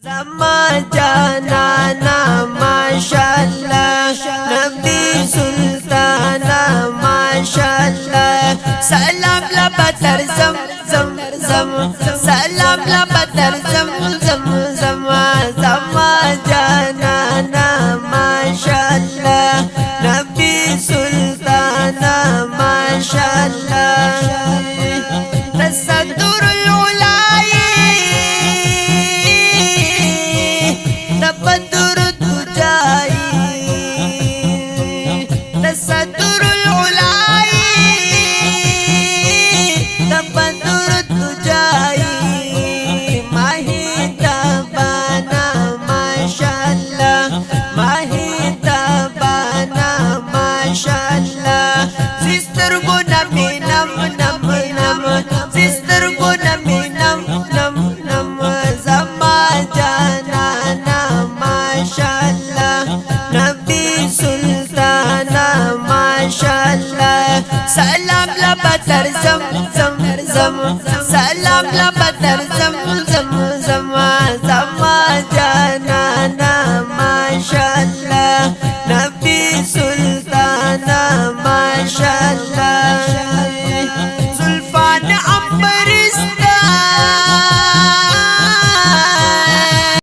Zama janana mashallah, Nabi Sultana mashallah. Salam la batar zam zam zam, salam la batar zam zam zam. Zama janana mashallah, Nabi Sultana mashallah. Tasadurul ulai تبدر الدجاي، تصدر العلاي، تبدر الدجاي. ماهي تبانا ما شاء الله، ماهي تبانا ما شاء الله. سيستر قنا نم نم نم، سيستر قنا نم نم نم. زما جانا mashallah, Nabi Sultana mashallah. Salam la batar zam zam zam, salam la batar zam zam zam. Zama